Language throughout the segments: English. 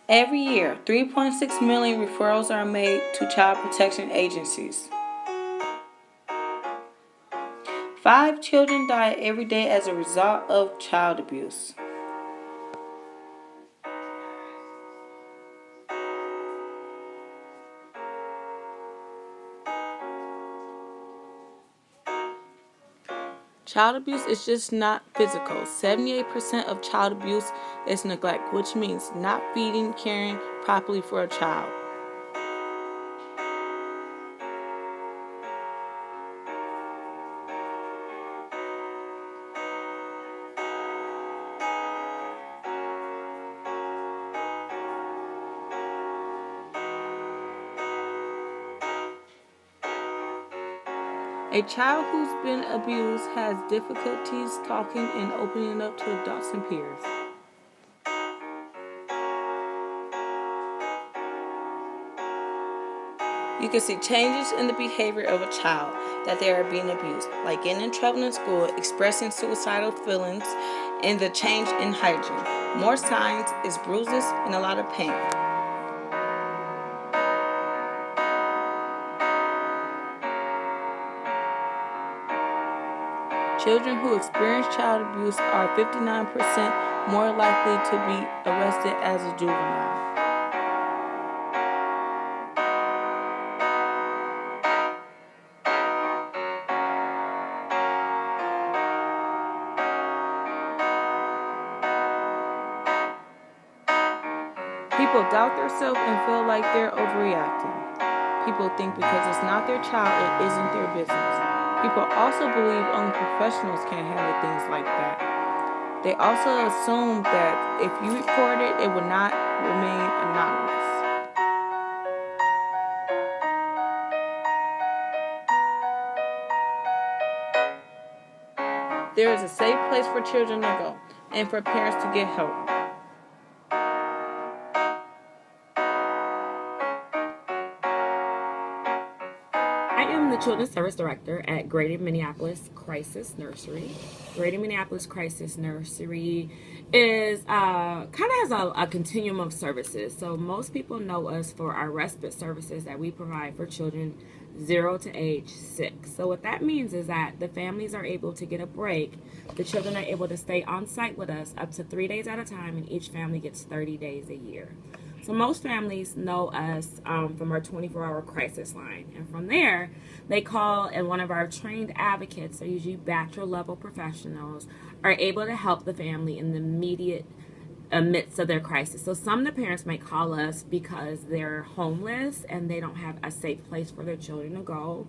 Every year, 3.6 million referrals are made to child protection agencies. 5 children die every day as a result of child abuse. Child abuse is just not physical. 78% of child abuse is neglect, which means not feeding, caring properly for a child. A child who's been abused has difficulties talking and opening up to adults and peers. You can see changes in the behavior of a child that they are being abused, like getting in trouble in school, expressing suicidal feelings, and the change in hygiene. More signs is bruises and a lot of pain. Children who experience child abuse are 59% more likely to be arrested as a juvenile. People doubt themselves and feel like they're overreacting. People think because it's not their child, it isn't their business. People also believe only professionals can handle things like that. They also assume that if you report it, it will not remain anonymous. There is a safe place for children to go and for parents to get help. I am the Children's Service Director at Greater Minneapolis Crisis Nursery. Greater Minneapolis Crisis Nursery is kind of has a continuum of services. So most people know us for our respite services that we provide for children 0 to age 6. So what that means is that the families are able to get a break. The children are able to stay on site with us up to 3 days at a time, and each family gets 30 days a year. So most families know us from our 24-hour crisis line. And from there, they call, and one of our trained advocates, are usually bachelor level professionals, are able to help the family in the immediate midst of their crisis. So some of the parents might call us because they're homeless and they don't have a safe place for their children to go,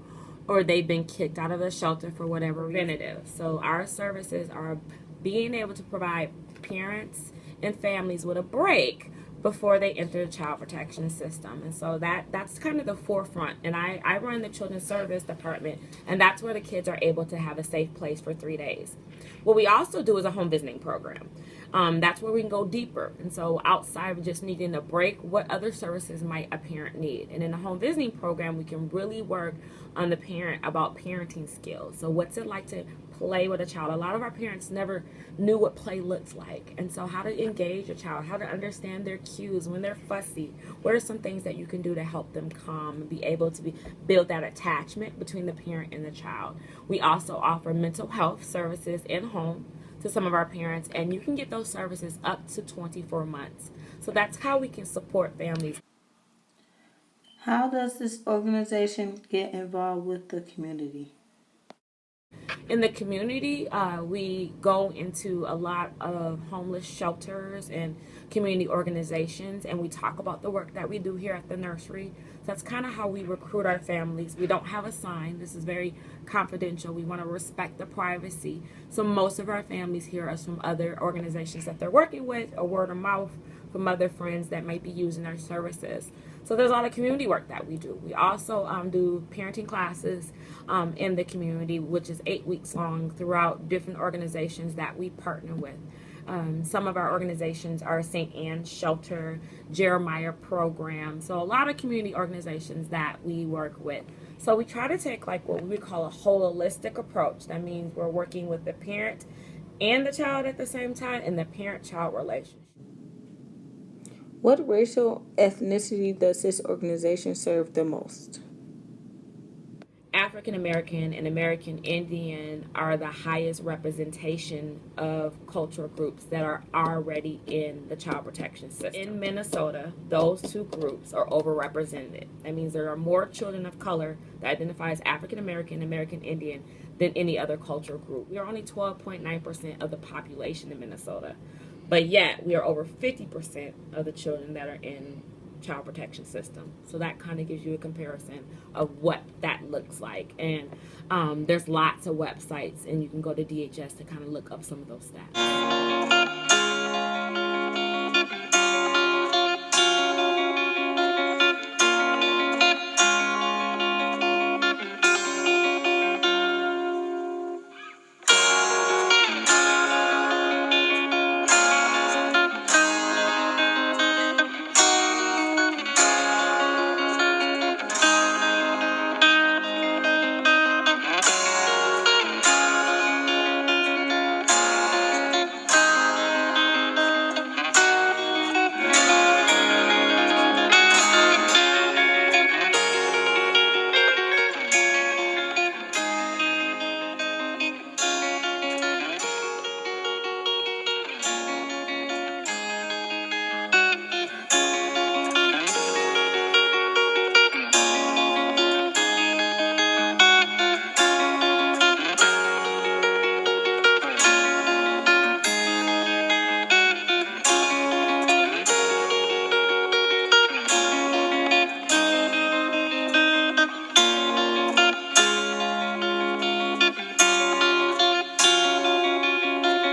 or they've been kicked out of the shelter for whatever reason. So our services are being able to provide parents and families with a break before they enter the child protection system. And so that's kind of the forefront. And I run the children's service department, and that's where the kids are able to have a safe place for 3 days. What we also do is a home visiting program. That's where we can go deeper. And so outside of just needing a break, what other services might a parent need? And in the home visiting program, we can really work on the parent about parenting skills. So what's it like to play with a child? A lot of our parents never knew what play looks like. And so how to engage a child, how to understand their cues when they're fussy. What are some things that you can do to help them calm and be able to build that attachment between the parent and the child? We also offer mental health services in home to some of our parents, and you can get those services up to 24 months. So that's how we can support families. How does this organization get involved with the community? In the community, we go into a lot of homeless shelters and community organizations, and we talk about the work that we do here at the nursery. So that's kind of how we recruit our families. We don't have a sign. This is very confidential. We want to respect the privacy. So most of our families hear us from other organizations that they're working with, or word of mouth from other friends that might be using our services. So there's a lot of community work that we do. We also do parenting classes in the community, which is 8 weeks long throughout different organizations that we partner with. Some of our organizations are St. Anne's Shelter, Jeremiah Program. So a lot of community organizations that we work with. So we try to take like what we would call a holistic approach. That means we're working with the parent and the child at the same time, and the parent-child relationship. What racial ethnicity does this organization serve the most? African American and American Indian are the highest representation of cultural groups that are already in the child protection system. In Minnesota, those two groups are overrepresented. That means there are more children of color that identify as African American and American Indian than any other cultural group. We are only 12.9% of the population in Minnesota, but yet we are over 50% of the children that are in child protection system. So that kind of gives you a comparison of what that looks like. And there's lots of websites, and you can go to DHS to kind of look up some of those stats.